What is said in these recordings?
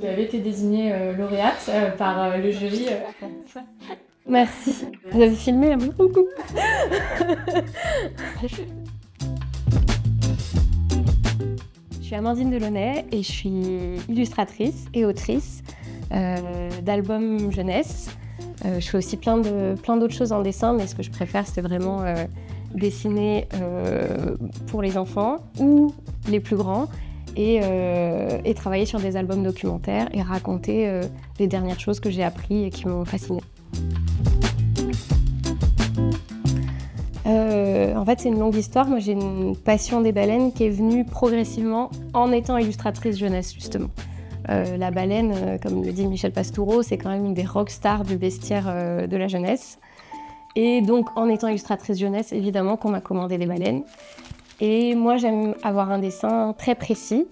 Vous avez été désignée lauréate par le jury. Merci. Vous avez filmé beaucoup. Je suis Amandine Delaunay et je suis illustratrice et autrice d'albums jeunesse. Je fais aussi plein d'autres choses en dessin, mais ce que je préfère, c'est vraiment dessiner pour les enfants ou les plus grands et travailler sur des albums documentaires et raconter les dernières choses que j'ai apprises et qui m'ont fascinée. En fait, c'est une longue histoire. Moi, j'ai une passion des baleines qui est venue progressivement en étant illustratrice jeunesse, justement. La baleine, comme le dit Michel Pastoureau, c'est quand même une des rockstars du bestiaire de la jeunesse. Et donc, en étant illustratrice jeunesse, évidemment qu'on m'a commandé des baleines. Et moi, j'aime avoir un dessin très précis,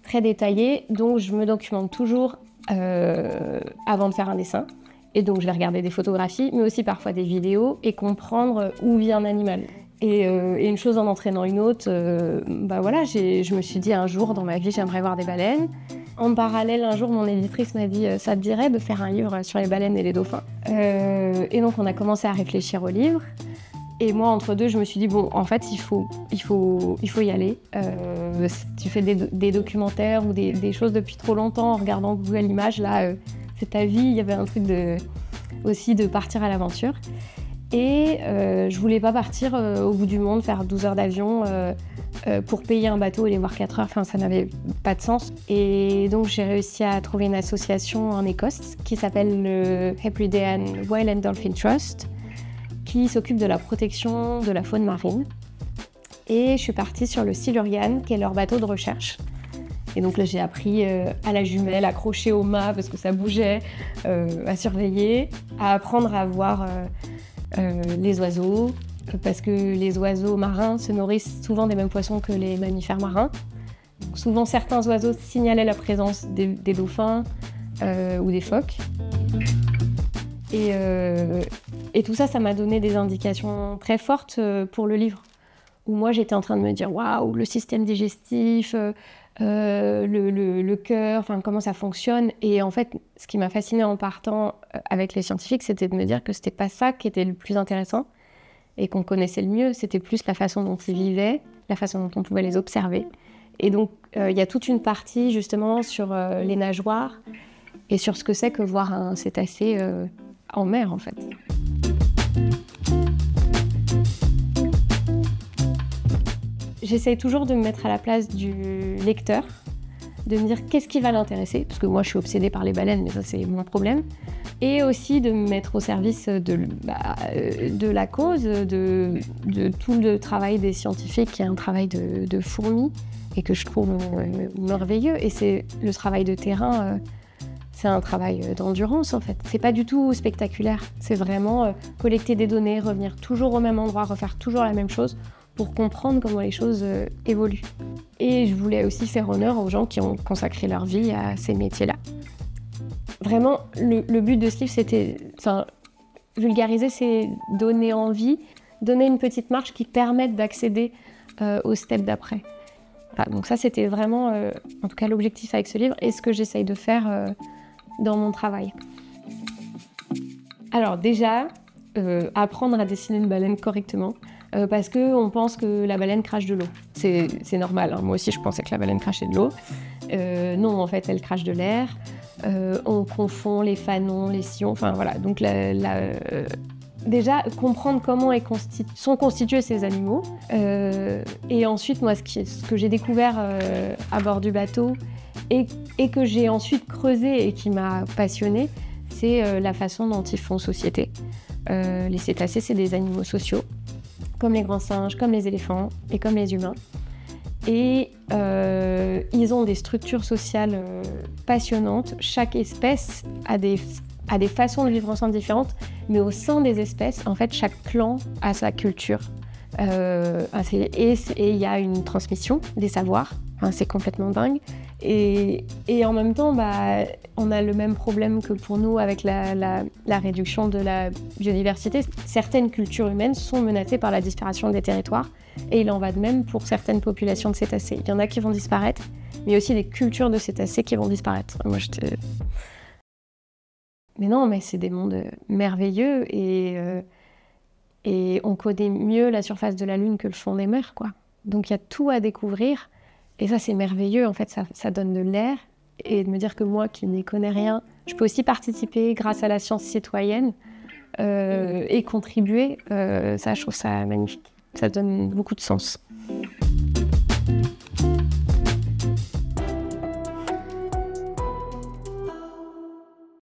très détaillé, donc je me documente toujours avant de faire un dessin. Et donc, je vais regarder des photographies, mais aussi parfois des vidéos et comprendre où vit un animal. Et une chose en entraînant une autre, voilà, je me suis dit un jour dans ma vie, j'aimerais voir des baleines. En parallèle, un jour, mon éditrice m'a dit « ça te dirait de faire un livre sur les baleines et les dauphins ?» Et donc, on a commencé à réfléchir au livre. Et moi, entre deux, je me suis dit « bon, en fait, il faut y aller. Tu fais des documentaires ou des choses depuis trop longtemps en regardant Google Images, là, c'est ta vie. » Il y avait un truc aussi de partir à l'aventure. Et je voulais pas partir au bout du monde, faire 12 heures d'avion pour payer un bateau et les voir 4 heures, enfin ça n'avait pas de sens. Et donc j'ai réussi à trouver une association en Écosse qui s'appelle le Hebridean Whale and Dolphin Trust, qui s'occupe de la protection de la faune marine. Et je suis partie sur le Silurian, qui est leur bateau de recherche. Et donc là j'ai appris à la jumelle, accrocher au mât parce que ça bougeait, à surveiller, à apprendre à voir les oiseaux, parce que les oiseaux marins se nourrissent souvent des mêmes poissons que les mammifères marins. Donc souvent, certains oiseaux signalaient la présence des dauphins ou des phoques. Et tout ça, ça m'a donné des indications très fortes pour le livre, où moi, j'étais en train de me dire « waouh, le système digestif, le cœur, enfin comment ça fonctionne ?» Et en fait, ce qui m'a fascinée en partant avec les scientifiques, c'était de me dire que c'était pas ça qui était le plus intéressant et qu'on connaissait le mieux, c'était plus la façon dont ils vivaient, la façon dont on pouvait les observer. Et donc, il y a toute une partie justement sur les nageoires et sur ce que c'est que voir un cétacé en mer, en fait. J'essaye toujours de me mettre à la place du lecteur, de me dire qu'est-ce qui va l'intéresser, parce que moi je suis obsédée par les baleines, mais ça c'est mon problème, et aussi de me mettre au service de la cause, de tout le travail des scientifiques, qui est un travail de fourmi, et que je trouve merveilleux, et c'est le travail de terrain, c'est un travail d'endurance en fait. C'est pas du tout spectaculaire, c'est vraiment collecter des données, revenir toujours au même endroit, refaire toujours la même chose, pour comprendre comment les choses évoluent. Et je voulais aussi faire honneur aux gens qui ont consacré leur vie à ces métiers-là. Vraiment, le but de ce livre, c'était... vulgariser, c'est donner envie, donner une petite marche qui permette d'accéder au step d'après. Voilà, donc ça, c'était vraiment, en tout cas, l'objectif avec ce livre et ce que j'essaye de faire dans mon travail. Alors déjà, apprendre à dessiner une baleine correctement, parce qu'on pense que la baleine crache de l'eau. C'est normal, hein. Moi aussi je pensais que la baleine crachait de l'eau. Non, en fait elle crache de l'air. On confond les fanons, les sillons, enfin voilà. Donc déjà comprendre comment sont constitués ces animaux. Et ensuite, moi ce que j'ai découvert à bord du bateau et que j'ai ensuite creusé et qui m'a passionnée, c'est la façon dont ils font société. Les cétacés, c'est des animaux sociaux, comme les grands singes, comme les éléphants et comme les humains. Et ils ont des structures sociales passionnantes. Chaque espèce a des façons de vivre ensemble différentes, mais au sein des espèces, en fait, chaque clan a sa culture. Et il y a une transmission des savoirs. Enfin, c'est complètement dingue. Et en même temps, on a le même problème que pour nous avec la réduction de la biodiversité. Certaines cultures humaines sont menacées par la disparition des territoires et il en va de même pour certaines populations de cétacés. Il y en a qui vont disparaître mais aussi des cultures de cétacés qui vont disparaître. Mais non, mais c'est des mondes merveilleux et on connaît mieux la surface de la Lune que le fond des mers, quoi. Donc il y a tout à découvrir et ça c'est merveilleux, en fait ça donne de l'air et de me dire que moi qui n'y connais rien, je peux aussi participer grâce à la science citoyenne et contribuer, ça je trouve ça magnifique, ça donne beaucoup de sens.